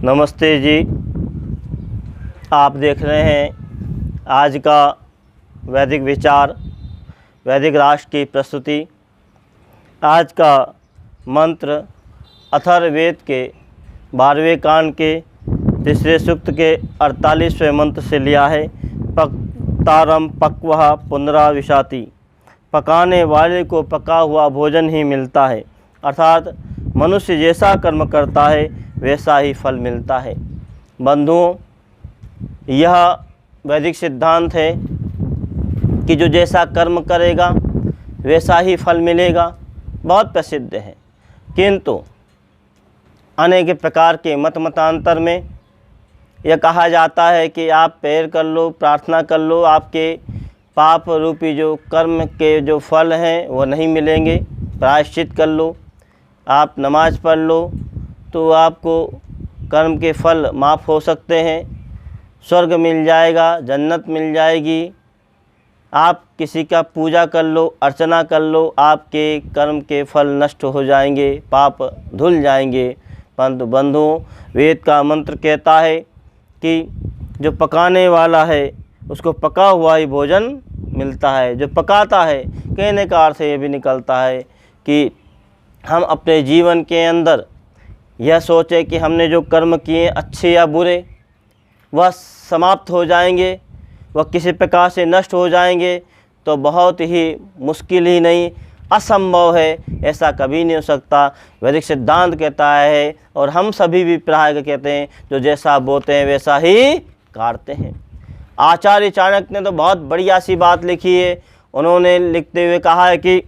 नमस्ते जी। आप देख रहे हैं आज का वैदिक विचार, वैदिक राष्ट्र की प्रस्तुति। आज का मंत्र अथर्ववेद के 12वें कांड के तीसरे सूक्त के 48वें मंत्र से लिया है। पक्तारम पक्वः पुनराविशाति, पकाने वाले को पका हुआ भोजन ही मिलता है, अर्थात मनुष्य जैसा कर्म करता है वैसा ही फल मिलता है। बंधुओं, यह वैदिक सिद्धांत है कि जो जैसा कर्म करेगा वैसा ही फल मिलेगा, बहुत प्रसिद्ध है। किंतु अनेक प्रकार के मतांतर में यह कहा जाता है कि आप प्रेयर कर लो, प्रार्थना कर लो, आपके पाप रूपी जो कर्म के जो फल हैं वो नहीं मिलेंगे। प्रायश्चित कर लो, आप नमाज पढ़ लो तो आपको कर्म के फल माफ़ हो सकते हैं, स्वर्ग मिल जाएगा, जन्नत मिल जाएगी। आप किसी का पूजा कर लो, अर्चना कर लो, आपके कर्म के फल नष्ट हो जाएंगे, पाप धुल जाएंगे। परंतु बंधुओं, वेद का मंत्र कहता है कि जो पकाने वाला है उसको पका हुआ ही भोजन मिलता है। जो पकाता है, कहने का अर्थ ये भी निकलता है कि हम अपने जीवन के अंदर यह सोचें कि हमने जो कर्म किए अच्छे या बुरे, वह समाप्त हो जाएंगे, वह किसी प्रकार से नष्ट हो जाएंगे, तो बहुत ही मुश्किल ही नहीं, असंभव है, ऐसा कभी नहीं हो सकता। वैदिक सिद्धांत कहता है और हम सभी भी प्राय कहते हैं, जो जैसा बोते हैं वैसा ही काटते हैं। आचार्य चाणक्य ने तो बहुत बढ़िया सी बात लिखी है। उन्होंने लिखते हुए कहा है कि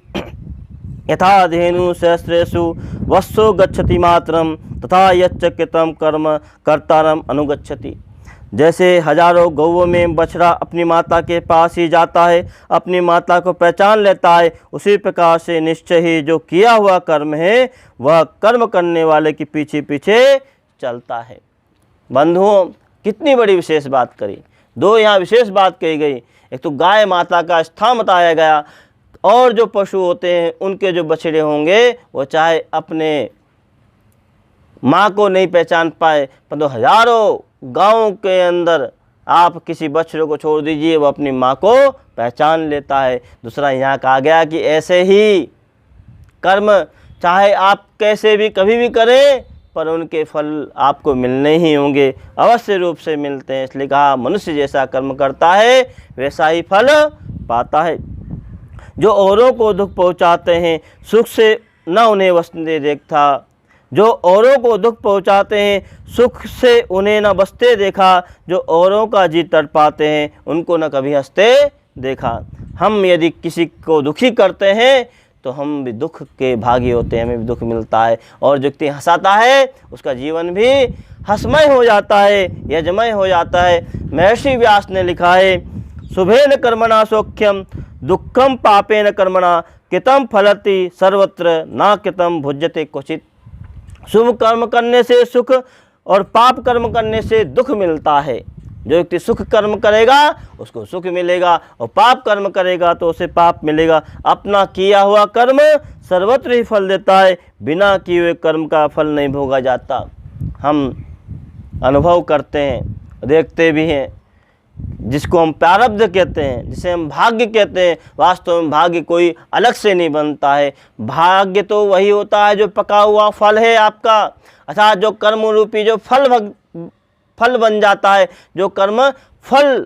यथा धेनु सहस्रेषु वत्सो गच्छति मातरम तथा यच्च कृतं कर्म कर्तारम अनुगच्छति। जैसे हजारों गौओं में बछड़ा अपनी माता के पास ही जाता है, अपनी माता को पहचान लेता है, उसी प्रकार से निश्चय ही जो किया हुआ कर्म है वह कर्म करने वाले के पीछे पीछे चलता है। बंधुओं, कितनी बड़ी विशेष बात करी। दो यहाँ विशेष बात कही गई। एक तो गाय माता का स्थान बताया गया, और जो पशु होते हैं उनके जो बछड़े होंगे वो चाहे अपने माँ को नहीं पहचान पाए, परंतु हजारों गाँव के अंदर आप किसी बछड़े को छोड़ दीजिए, वो अपनी माँ को पहचान लेता है। दूसरा यहाँ कहा गया कि ऐसे ही कर्म चाहे आप कैसे भी कभी भी करें, पर उनके फल आपको मिलने ही होंगे, अवश्य रूप से मिलते हैं। इसलिए कहा मनुष्य जैसा कर्म करता है वैसा ही फल पाता है। जो औरों को दुख पहुँचाते हैं सुख से न उन्हें बसते देखा, जो औरों को दुख पहुँचाते हैं सुख से उन्हें न बसते देखा, जो औरों का जी तड़पाते हैं उनको न कभी हंसते देखा। हम यदि किसी को दुखी करते हैं तो हम भी दुख के भागी होते हैं, हमें भी दुख मिलता है। और जो व्यक्ति हंसाता है उसका जीवन भी हंसमय हो जाता है, यजमय हो जाता है। महर्षि व्यास ने लिखा है, शुभेन कर्मणा सौख्यम दुखम पापेन कर्मणा कृतं फलति सर्वत्र ना कृतं भुज्यते क्वचित। शुभ कर्म करने से सुख और पाप कर्म करने से दुख मिलता है। जो व्यक्ति सुख कर्म करेगा उसको सुख मिलेगा, और पाप कर्म करेगा तो उसे पाप मिलेगा। अपना किया हुआ कर्म सर्वत्र ही फल देता है, बिना किए हुए कर्म का फल नहीं भोगा जाता। हम अनुभव करते हैं, देखते भी हैं। जिसको हम प्रारब्ध कहते हैं, जिसे हम भाग्य कहते हैं, वास्तव में भाग्य कोई अलग से नहीं बनता है। भाग्य तो वही होता है जो पका हुआ फल है आपका, अर्थात जो कर्म रूपी जो फल बन जाता है, जो कर्म फल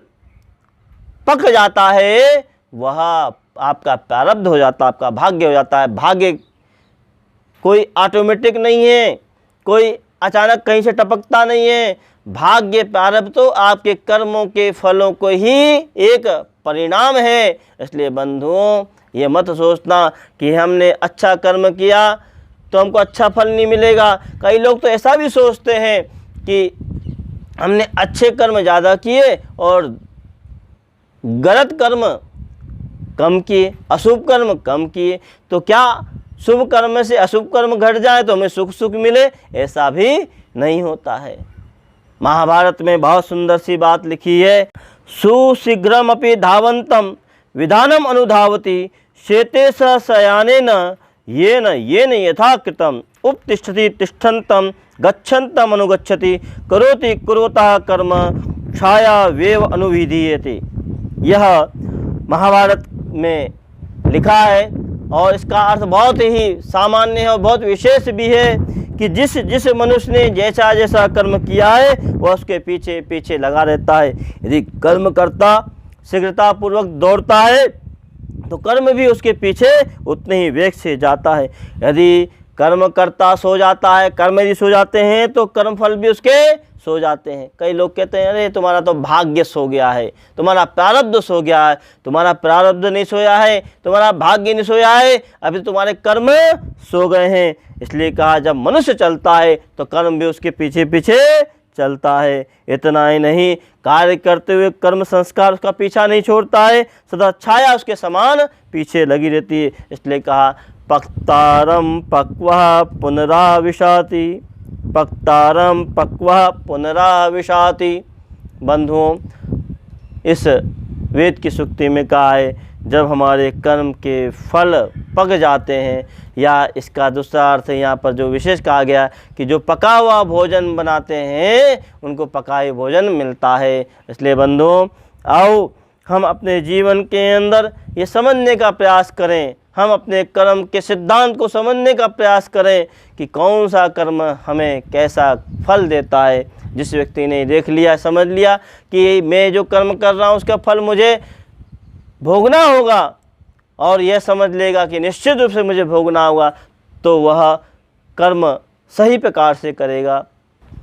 पक जाता है, वह आपका प्रारब्ध हो जाता है, आपका भाग्य हो जाता है। भाग्य कोई ऑटोमेटिक नहीं है, कोई अचानक कहीं से टपकता नहीं है। भाग्य प्रारब्ध तो आपके कर्मों के फलों को ही एक परिणाम है। इसलिए बंधुओं, ये मत सोचना कि हमने अच्छा कर्म किया तो हमको अच्छा फल नहीं मिलेगा। कई लोग तो ऐसा भी सोचते हैं कि हमने अच्छे कर्म ज़्यादा किए और गलत कर्म कम किए, अशुभ कर्म कम किए, तो क्या शुभ कर्म से अशुभ कर्म घट जाए तो हमें सुख मिले? ऐसा भी नहीं होता है। महाभारत में बहुत सुंदर सी बात लिखी है, सुशीघ्रमपि धावन्तं विधानम अनुधावति शेते स शयानेन येन येन यथा कृतम उपतिष्ठति तिष्ठन्तं गच्छन्तम् अनुगच्छति करोति कुर्वतः कर्म छाया वेव अनुविधीयते। यह महाभारत में लिखा है और इसका अर्थ बहुत ही सामान्य है और बहुत विशेष भी है कि जिस जिस मनुष्य ने जैसा जैसा कर्म किया है वह उसके पीछे पीछे लगा रहता है। यदि कर्म करता शीघ्रतापूर्वक दौड़ता है तो कर्म भी उसके पीछे उतने ही वेग से जाता है। यदि कर्म करता सो जाता है, कर्म यदि सो जाते हैं तो कर्म फल भी उसके सो जाते हैं। कई लोग कहते हैं अरे तुम्हारा तो भाग्य सो गया है, तुम्हारा प्रारब्ध सो गया है। तुम्हारा प्रारब्ध नहीं सोया है, तुम्हारा भाग्य नहीं सोया है, अभी तुम्हारे कर्म सो गए हैं। इसलिए कहा जब मनुष्य चलता है तो कर्म भी उसके पीछे पीछे चलता है। इतना ही नहीं, कार्य करते हुए कर्म संस्कार उसका पीछा नहीं छोड़ता है, सदा छाया उसके समान पीछे लगी रहती है। इसलिए कहा पक्तारम पक्वः पुनराविशाति, पक्तारम पक्वः पुनराविशाति। बंधुओं, इस वेद की सूक्ति में कहा है जब हमारे कर्म के फल पक जाते हैं, या इसका दूसरा अर्थ है यहाँ पर जो विशेष कहा गया कि जो पका हुआ भोजन बनाते हैं उनको पका हुआ भोजन मिलता है। इसलिए बंधुओं, आओ हम अपने जीवन के अंदर ये समझने का प्रयास करें, हम अपने कर्म के सिद्धांत को समझने का प्रयास करें कि कौन सा कर्म हमें कैसा फल देता है। जिस व्यक्ति ने देख लिया, समझ लिया कि मैं जो कर्म कर रहा हूँ उसका फल मुझे भोगना होगा और यह समझ लेगा कि निश्चित रूप से मुझे भोगना होगा, तो वह कर्म सही प्रकार से करेगा।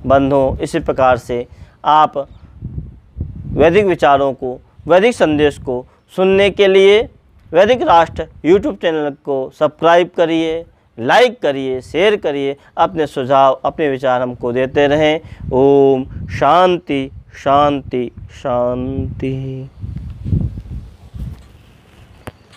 बंधुओं, इसी प्रकार से आप वैदिक विचारों को, वैदिक संदेश को सुनने के लिए वैदिक राष्ट्र यूट्यूब चैनल को सब्सक्राइब करिए, लाइक करिए, शेयर करिए। अपने सुझाव, अपने विचार हमको देते रहें। ओम शांति शांति शांति।